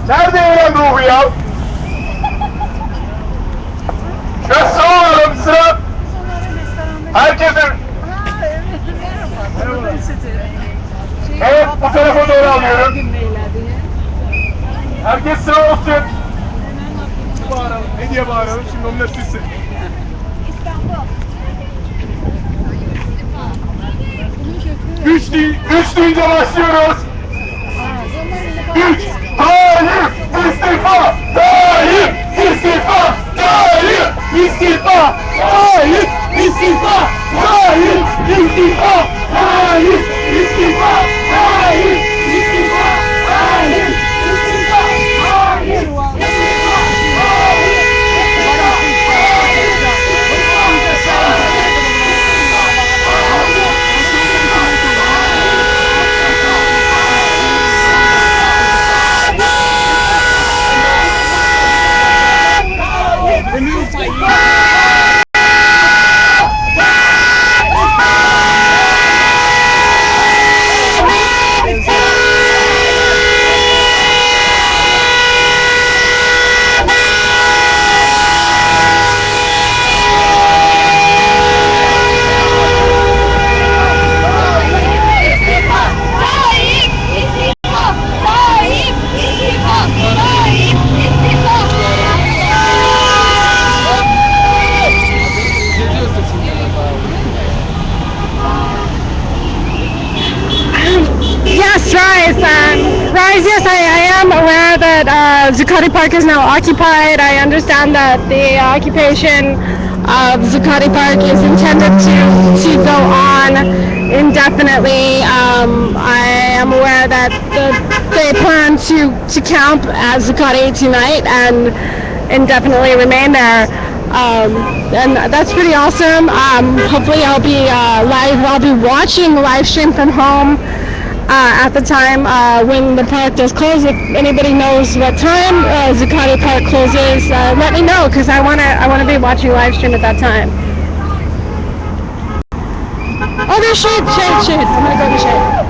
Nerede eylem ruhu ya? Şöyle sağ sıra. Herkesin. Evet, bu tarafa doğru alıyorum. Herkes sıra olsun. Bağıralım. Ne diye bağıralım? Şimdi onlar sizsin. İstanbul. Üç deyince başlıyoruz. Üç. Tayyip istifa! Tayyip istifa! Tayyip istifa! Tayyip istifa! Tayyip istifa! Tayyip istifa! Tayyip istifa! Tayyip istifa! Tayyip Yes, I am aware that Zuccotti Park is now occupied. I understand that the occupation of Zuccotti Park is intended to go on indefinitely. I am aware that they plan to camp at Zuccotti tonight and indefinitely remain there. And that's pretty awesome. Hopefully I'll be watching the live stream from home at the time when the park does close. If anybody knows what time Zuccotti Park closes, let me know, because I wanna be watching live stream at that time. Oh, there's shade. I'm gonna go to shade.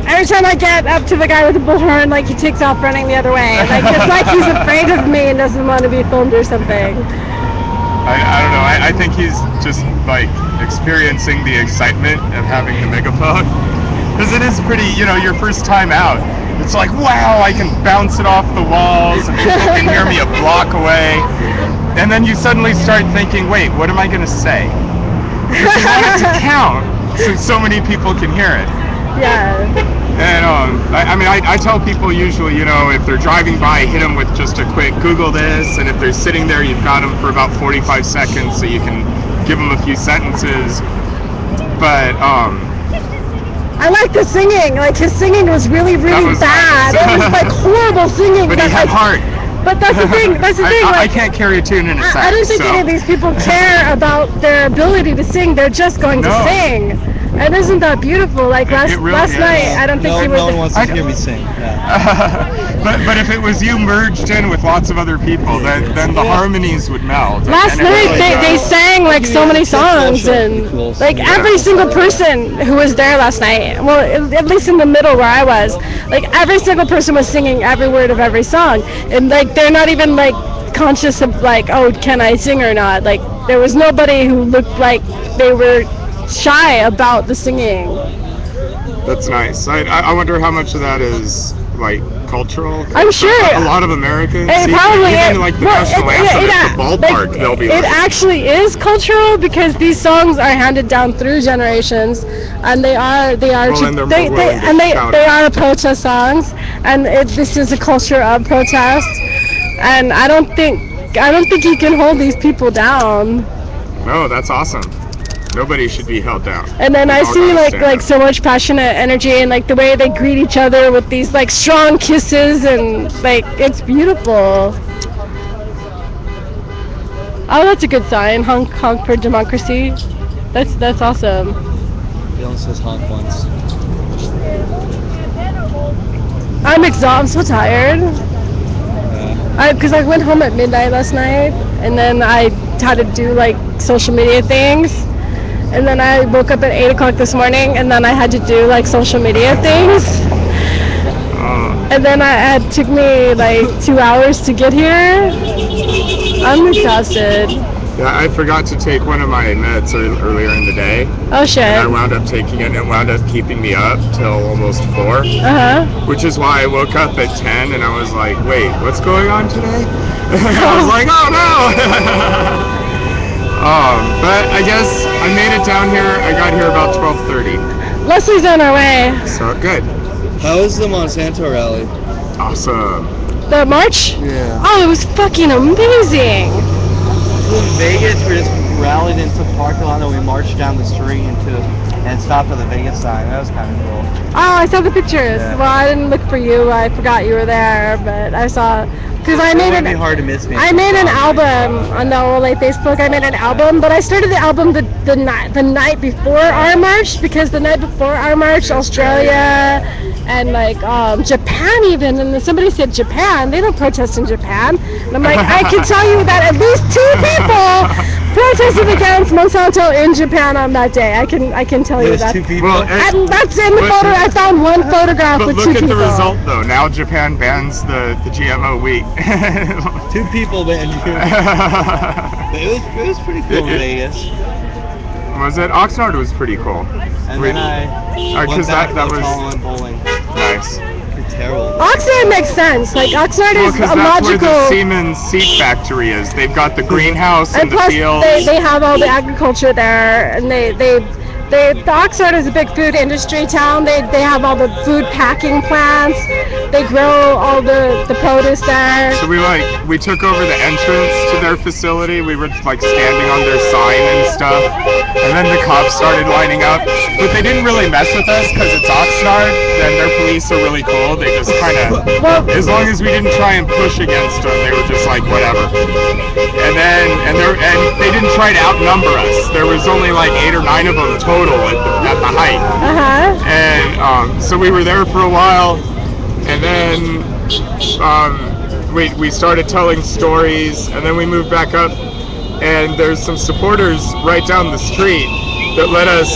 Every time I get up to the guy with the bullhorn, like, he takes off running the other way. Like, it's like he's afraid of me and doesn't want to be filmed or something. I don't know. I think he's just, like, experiencing the excitement of having the megaphone. Because it is pretty, your first time out. It's like, wow, I can bounce it off the walls and people can hear me a block away. And then you suddenly start thinking, wait, what am I going to say? Because you want it to count so many people can hear it. Yeah. And I tell people usually, if they're driving by, hit them with just a quick Google this, and if they're sitting there, you've got them for about 45 seconds, so you can give them a few sentences. But I like the singing. Like, his singing was really, really bad. It was like horrible singing. But he had heart. But that's the thing. That's the thing. I like, can't carry a tune in a set. I don't think so. any of these people care about their ability to sing. They're just going to No. sing. And isn't that beautiful? Like It really last is. night, I don't think no, you were. no one wants to hear me sing. Yeah. but if it was you merged in with lots of other people, then the harmonies would meld. Last and it night really they does. sang like so many songs, and like every single person who was there last night, well at least in the middle where I was, like every single person was singing every word of every song, and like they're not even like conscious of like, oh, can I sing or not. Like there was nobody who looked like they were shy about the singing. That's nice. I wonder how much of that is like cultural. I'm sure a lot of Americans. It probably even like the national anthem at the ballpark, they'll be it like, actually is cultural because these songs are handed down through generations, and they are and they're more willing to shout they it. are protest songs, and this is a culture of protest, and I don't think you can hold these people down. No, that's awesome. Nobody should be held down. And then I All see gotta stand like up. so much passionate energy, and like the way they greet each other with these like strong kisses, and like it's beautiful. Oh, that's a good sign. Honk honk for democracy. That's awesome. Dylan says honk once. I'm exhausted. I'm so tired. Because I went home at midnight last night, and then I had to do like social media things, and then I woke up at 8 o'clock this morning, and then I had to do like social media things, and then it took me like 2 hours to get here. I'm exhausted. Yeah, I forgot to take one of my meds earlier in the day. Oh shit. And I wound up taking it, and it wound up keeping me up till almost 4. Which is why I woke up at 10, and I was like, wait, what's going on today? I was like, oh no! But I guess I made it down here. I got here about 12:30. Leslie's on her way. So good. How was the Monsanto rally? Awesome. The march? Yeah. Oh, it was fucking amazing. In Vegas, we just rallied into the parking lot and we marched down the street and stopped at the Vegas sign. That was kind of cool. Oh, I saw the pictures. Yeah. Well, I didn't look for you. I forgot you were there, but I saw, because I It made wouldn't be an hard to miss me. I made an album on the OLA Facebook. I made an album, but I started the album the night before our march, because the night before our march, Australia and like Japan even, and then somebody said Japan, they don't protest in Japan, and I'm like, I can tell you that at least 2 people protested against Monsanto in Japan on that day. I can tell you There's that. 2 people. Well, And that's in the photo. I found one photograph but with 2 look at people. the result, though. Now Japan bans the GMO wheat. 2 people, man. It was pretty cool in Vegas. Was it? Oxnard was pretty cool. And Wait, then I went because back that to the was hall and bowling. nice. Pretty terrible. Oxnard makes sense. Like Oxnard Well, is because a that's where logical. the Siemens seed factory is. They've got the greenhouse and And the plus, fields. they have all the agriculture there, and the Oxnard is a big food industry town. They have all the food packing plants. They grow all the produce there. So we took over the entrance to their facility. We were like standing on their sign and stuff, and then the cops started lining up. But they didn't really mess with us because it's Oxnard, and their police are really cool. They just kind of, Well, as long as we didn't try and push against them, they were just like whatever. And they didn't try to outnumber us. There was only like 8 or 9 of them total at the height. And so we were there for a while, and then we started telling stories, and then we moved back up, and there's some supporters right down the street that let us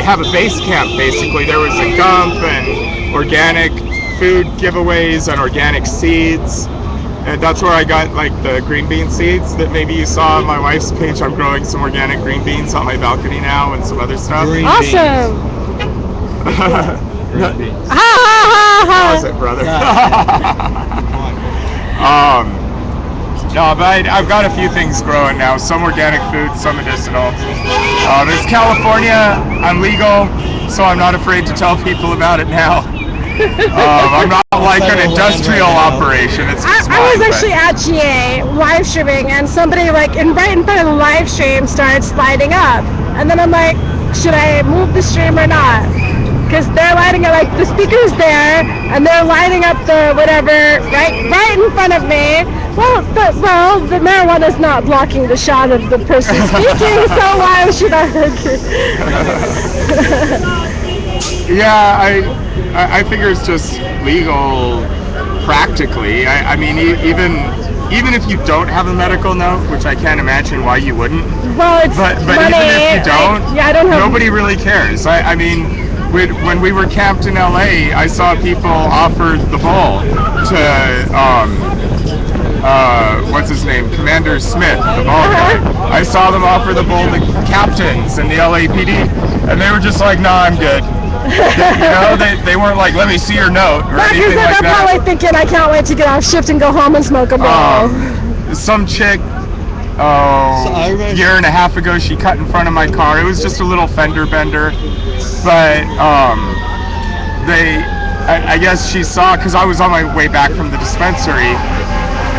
have a base camp. Basically, there was a dump and organic food giveaways and organic seeds. And that's where I got like the green bean seeds that maybe you saw on my wife's page. I'm growing some organic green beans on my balcony now and some other stuff. Green awesome. Green beans. Ha ha ha How's ha. it, brother? Come on. No, but I've got a few things growing now. Some organic food, some medicinal. There's California. I'm legal, so I'm not afraid to tell people about it now. I'm not like an industrial operation. It's just I was mine, actually at GA live streaming, and somebody right in front of the live stream started sliding up, and then I'm like, should I move the stream or not? because they're lighting up, like, the speaker's there, and they're lighting up the whatever right in front of me. Well, the marijuana's not blocking the shot of the person speaking, so why should I agree? Yeah, I figure it's just legal practically. I mean, even if you don't have a medical note, which I can't imagine why you wouldn't. Well, it's but money. Even if you don't, I don't have. Nobody really cares. I mean, when we were camped in LA, I saw people offer the bowl to what's his name, Commander Smith, the ball guy. I saw them offer the bowl to captains in the LAPD, and they were just like, "Nah, I'm good." They weren't like, "Let me see your note" or anything like that. They're probably thinking, "I can't wait to get off shift and go home and smoke a bowl." Some chick, a year and a half ago, she cut in front of my car. It was just a little fender bender, but I guess she saw, because I was on my way back from the dispensary,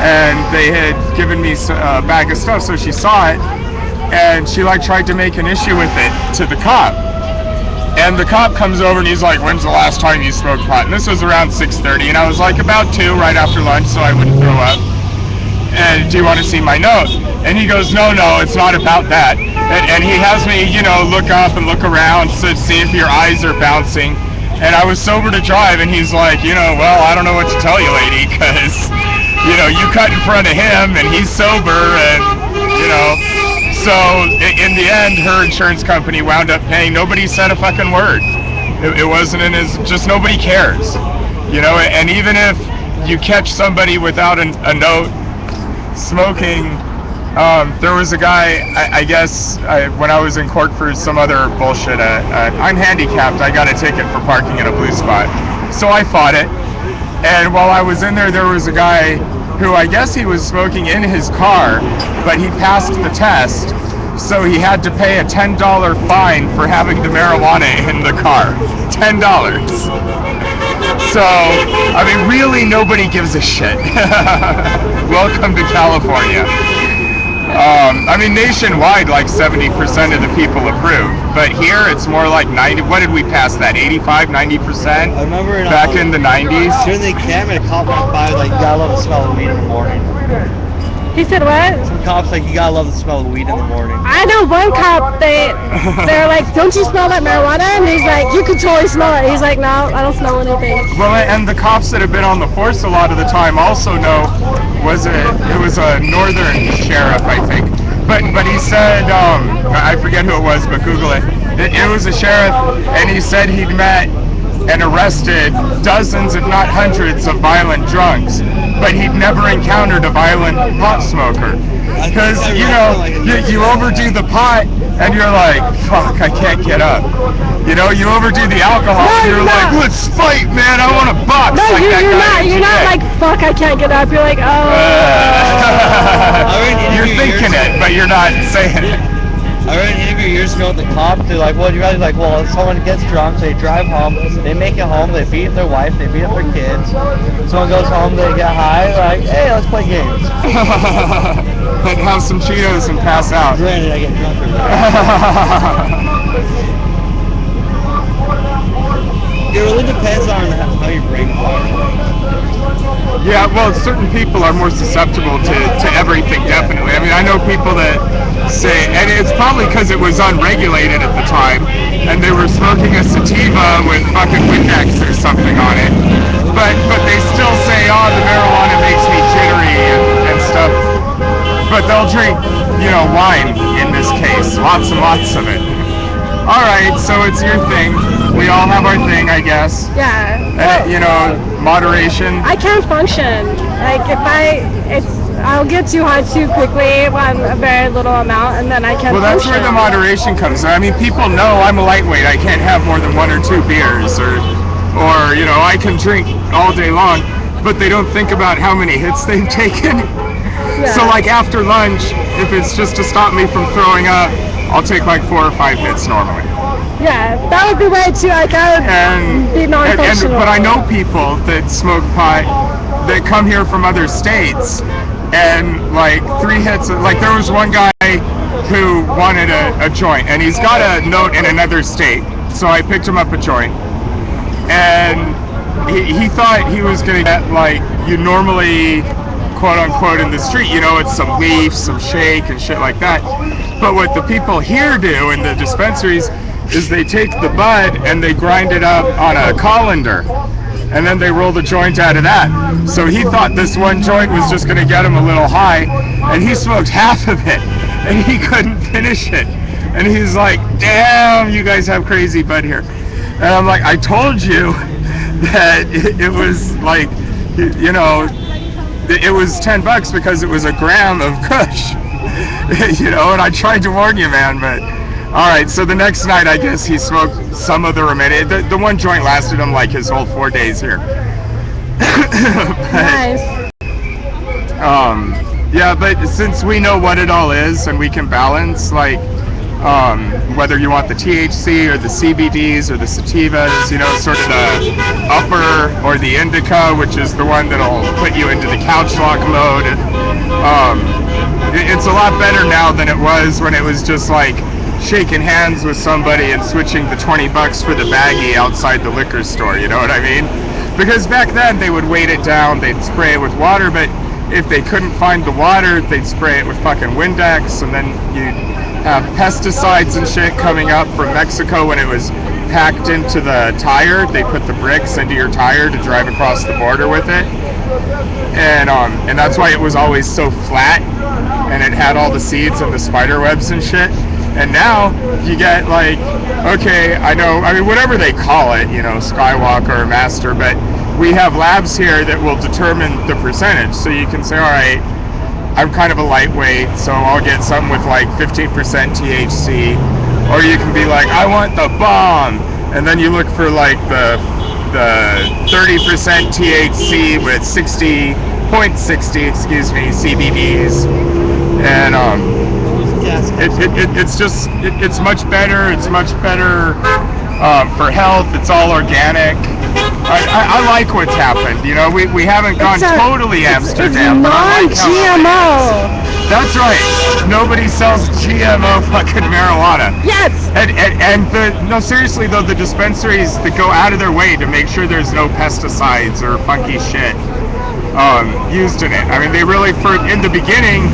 and they had given me a bag of stuff, so she saw it, and she tried to make an issue with it to the cop. And the cop comes over and he's like, "When's the last time you smoked pot?" And this was around 6:30, and I was like, about 2, right after lunch, so I wouldn't throw up. And do you want to see my note? And he goes, no, it's not about that. And he has me, look up and look around to see if your eyes are bouncing. And I was sober to drive, and he's like, well, I don't know what to tell you, lady, because, you cut in front of him, and he's sober, and, So, in the end, her insurance company wound up paying. Nobody said a fucking word. It wasn't in his, just nobody cares. And even if you catch somebody without a note smoking, there was a guy, I guess, when I was in court for some other bullshit, I'm handicapped, I got a ticket for parking in a blue spot. So I fought it. And while I was in there was a guy who, I guess he was smoking in his car, but he passed the test, so he had to pay a $10 fine for having the marijuana in the car. $10. So, I mean, really nobody gives a shit. Welcome to California. I mean, nationwide, like 70% of the people approve, but here it's more like 90. What did we pass that? 85, 90%? I remember back in the 90s. During the camp, a cop went by like, "You gotta love the smell of weed in the morning." He said what? Some cops like, "You gotta love the smell of weed in the morning." I know one cop, they're like, "Don't you smell that marijuana?" And he's like, "You could totally smell it." He's like, "No, I don't smell anything." Well, and the cops that have been on the force a lot of the time also know it was a northern sheriff, I think. But he said, I forget who it was, but Google it. It was a sheriff, and he said he'd met and arrested dozens, if not hundreds, of violent drunks, but he'd never encountered a violent pot smoker. Because, you overdo the pot, and you're like, fuck, I can't get up. You overdo the alcohol, and you're like, let's fight, man, I want to box. No, like you're not like, fuck, I can't get up. You're like, oh. You're thinking it, but you're not saying it. I read an interview years ago with the cop. They're like, "Well, you rather like, well, if someone gets drunk, they drive home, they make it home, they beat their wife, they beat up their kids. Someone goes home, they get high, like, hey, let's play games. And have some Cheetos and pass out." Granted, I get drunk every day. It really depends on how your brain functions. Yeah, well, certain people are more susceptible to everything, definitely. I mean, I know people that say, and it's probably because it was unregulated at the time, and they were smoking a sativa with fucking Windex or something on it. But they still say, oh, the marijuana makes me jittery and stuff. But they'll drink, wine in this case, lots and lots of it. All right, so it's your thing. We all have our thing, I guess. Yeah. Moderation. I can't function. Like I'll get too high too quickly on a very little amount, and then I can't. Well, that's function. where the moderation comes in. I mean, people know I'm a lightweight. I can't have more than 1 or 2 beers, or I can drink all day long, but they don't think about how many hits they've taken. Yeah. So, like after lunch, if it's just to stop me from throwing up, I'll take like 4 or 5 hits normally. Yeah, that would be way too. Like I would be non-functional. But I know people that smoke pot that come here from other states, and like 3 hits. Like there was one guy who wanted a joint, and he's got a note in another state. So I picked him up a joint, and he thought he was gonna get like you normally, quote unquote, in the street. You know, it's some leaf, some shake, and shit like that. But what the people here do in the dispensaries is they take the bud and they grind it up on a colander, and then they roll the joint out of that. So he thought this one joint was just going to get him a little high, and he smoked half of it, and he couldn't finish it. And he's like, damn, you guys have crazy bud here. And I'm like, I told you that it was like, you know, it was $10 because it was a gram of Kush. You know, and I tried to warn you, man, but all right. So the next night, I guess he smoked some of the remaining. The one joint lasted him like his whole 4 days here. Nice. Yeah, but since we know what it all is and we can balance, like, whether you want the THC or the CBDs or the sativas, you know, sort of the upper or the indica, which is the one that'll put you into the couch lock mode. It's a lot better now than it was when it was just like shaking hands with somebody and switching the $20 for the baggie outside the liquor store, you know what I mean? Because back then they would weight it down, they'd spray it with water, but if they couldn't find the water, they'd spray it with fucking Windex, and then you'd have pesticides and shit coming up from Mexico when it was packed into the tire. They put the bricks into your tire to drive across the border with it. And that's why it was always so flat, and it had all the seeds and the spider webs and shit. And now you get like, okay, I mean, whatever they call it, you know, Skywalker or Master, but we have labs here that will determine the percentage. So you can say, all right, I'm kind of a lightweight, so I'll get something with like 15% THC. Or you can be like, I want the bomb. And then you look for like the 30% THC with 60.60, CBDs. And it's much better. It's much better for health. It's all organic. I like what's happened. You know, we haven't gone totally Amsterdam. It's non-GMO. That's right. Nobody sells GMO fucking marijuana. Yes. And no, seriously though, the dispensaries that go out of their way to make sure there's no pesticides or funky shit used in it. I mean, they really, in the beginning,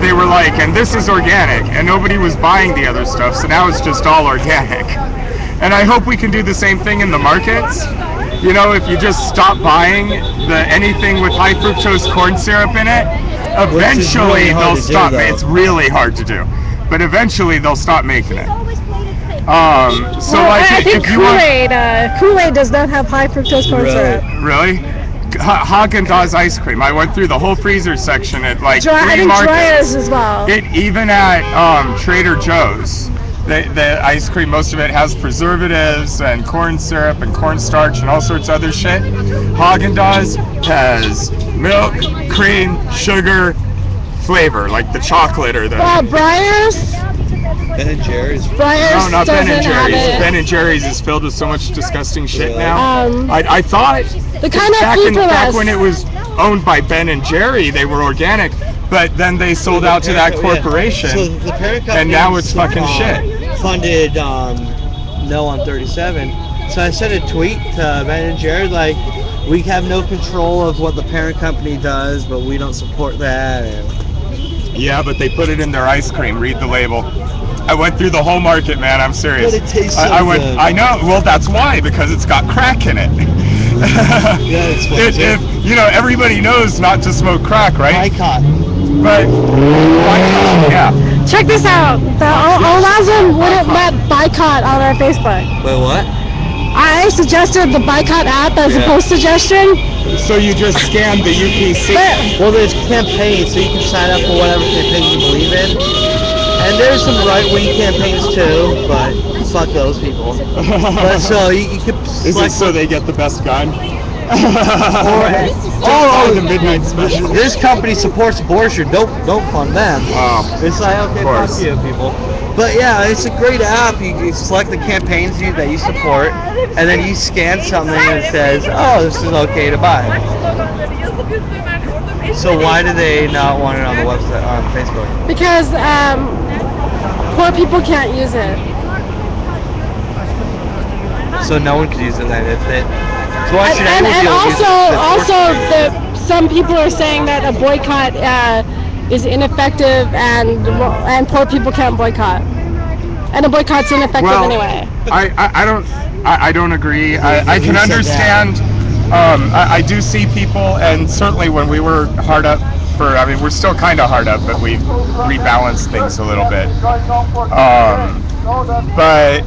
they were like, and this is organic, and nobody was buying the other stuff, so now it's just all organic. And I hope we can do the same thing in the markets. You know, if you just stop buying anything with high fructose corn syrup in it, eventually they'll stop. It's really hard to do, but eventually they'll stop making it. So like, I think if you want Kool-Aid does not have high fructose corn syrup. Really? Haagen-Dazs ice cream. I went through the whole freezer section at like 3 I think markets. Dreyer's as well. Even at Trader Joe's, the ice cream, most of it has preservatives and corn syrup and cornstarch and all sorts of other shit. Haagen-Dazs has milk, cream, sugar, flavor, like the chocolate or the... Breyer's? Ben & Jerry's. Breyer's No, not Ben & doesn't have Jerry's. it. Ben & Jerry's is filled with so much disgusting shit now. I thought The kind of back when it was owned by Ben & Jerry, they were organic, but then they sold out to that corporation, So the parent company and now it's fucking shit. Funded No on 37. So I sent a tweet to Ben & Jerry like, we have no control of what the parent company does, but we don't support that. And Yeah, but they put it in their ice cream. Read the label. I went through the whole market, man. I'm serious. But it tastes so I went. good. I know. Well, that's why, because it's got crack in it. Yeah, it's what you know, everybody knows not to smoke crack, right? Boycott. But yeah. Check this out. The Olazum wouldn't let boycott on our Facebook. Wait, what? I suggested the boycott app as a post suggestion. So you just scanned the UPC. Well, there's campaigns, so you can sign up for whatever campaign you believe in. And there's some right-wing campaigns too, but fuck those people. But so you could Is it so they get the best gun? The midnight special. This company supports abortion. Don't fund them. Oh, It's like, okay, course. fuck you, people. But yeah, it's a great app. You select the campaigns that you support, and then you scan something and it says, oh, this is okay to buy. So why do they not want it on the website, on Facebook? Because poor people can't use it. so no one could use it then. So why should And, anyone and be able to use it? also, some people are saying that a boycott is ineffective and poor people can't boycott. And a boycott's ineffective Well, anyway. I don't agree. I can understand. I do see people, and certainly when we were hard up I mean, we're still kind of hard up, but we've rebalanced things a little bit. But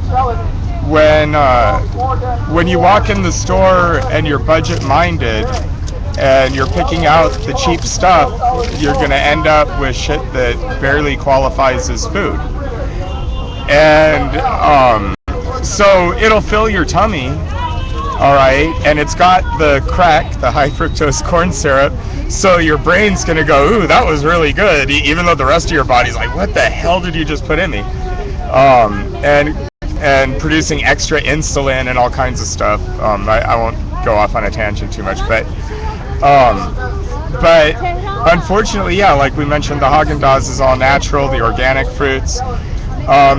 when you walk in the store and you're budget minded and you're picking out the cheap stuff, you're going to end up with shit that barely qualifies as food. And so it'll fill your tummy, all right, and it's got the crack, the high fructose corn syrup, so your brain's going to go, ooh, that was really good, even though the rest of your body's like, what the hell did you just put in me? And producing extra insulin and all kinds of stuff. I won't go off on a tangent too much, but unfortunately, yeah, like we mentioned, the Haagen-Dazs is all natural, the organic fruits.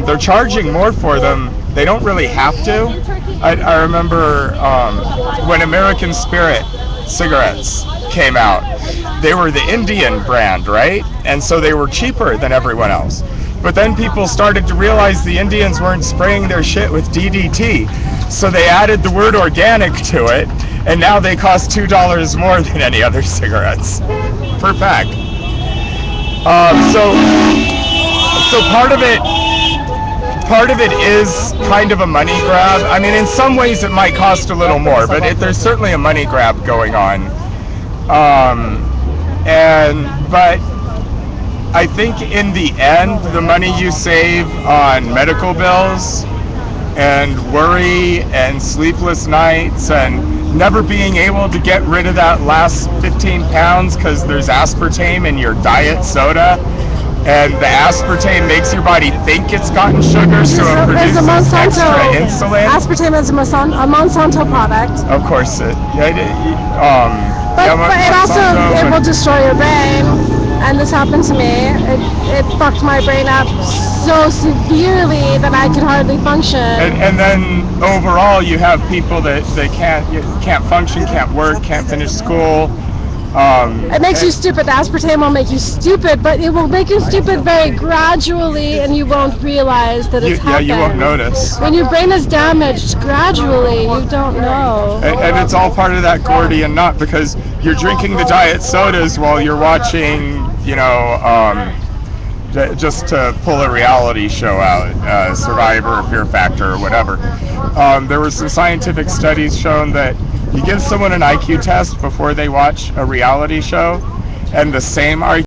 They're charging more for them. They don't really have to. I remember when American Spirit cigarettes came out, they were the Indian brand, right? And so they were cheaper than everyone else. But then people started to realize the Indians weren't spraying their shit with DDT. So they added the word organic to it, and now they cost $2 more than any other cigarettes per pack. So part of it is kind of a money grab. I mean, in some ways it might cost a little more, but there's certainly a money grab going on. But I think in the end, the money you save on medical bills and worry and sleepless nights and never being able to get rid of that last 15 pounds because there's aspartame in your diet soda, and the aspartame makes your body think it's gotten sugar, so it produces extra insulin. Aspartame is a Monsanto product. Of course, But it will destroy your brain, and this happened to me. It fucked my brain up so severely that I could hardly function. And then overall, you have people that can't function, can't work, can't finish school. It makes you stupid. The aspartame will make you stupid, but it will make you stupid very gradually, and you won't realize that it's happened. Yeah, you won't notice. When your brain is damaged gradually, you don't know. And it's all part of that Gordian knot, because you're drinking the diet sodas while you're watching, just to pull a reality show out, Survivor, Fear Factor, or whatever. There were some scientific studies shown that you give someone an IQ test before they watch a reality show, and the same IQ